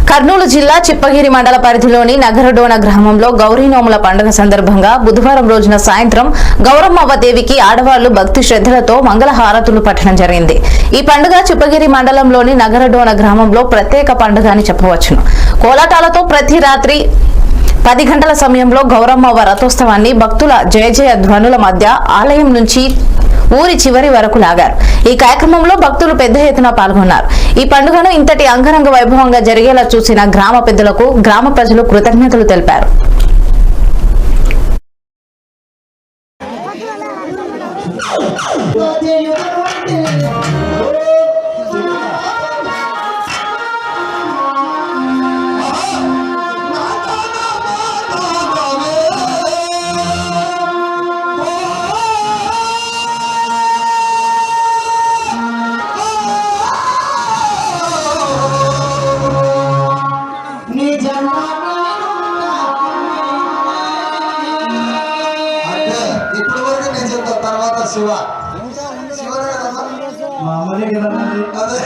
కర్నూలు జిల్లా చిప్పగిరి మండల పరిధిలోని నగరడోన గ్రామంలో గౌరీనోముల పండుగ సందర్భంగా బుధవారం రోజున సాయంత్రం గౌరమ్మవ్వ దేవికి ఆడవాళ్లు భక్తి శ్రద్ధలతో మంగళహారతులు పట్టడం జరిగింది. ఈ పండుగ చిప్పగిరి మండలంలోని నగరడోన గ్రామంలో ప్రత్యేక పండుగ అని చెప్పవచ్చును. కోలాటాలతో ప్రతి రాత్రి 10 గంటల సమయంలో గౌరమ్మవ్వ రథోత్సవాన్ని భక్తుల జయ జయ ధ్వనుల మధ్య ఆలయం నుంచి ఊరి చివరి వరకు లాగారు. ఈ కార్యక్రమంలో భక్తులు పెద్ద ఎత్తున పాల్గొన్నారు. ఈ పండుగను ఇంతటి అంగరంగ వైభవంగా జరిగేలా చూసిన గ్రామ పెద్దలకు గ్రామ ప్రజలు కృతజ్ఞతలు తెలిపారు. శివ మామూలే కదా అదే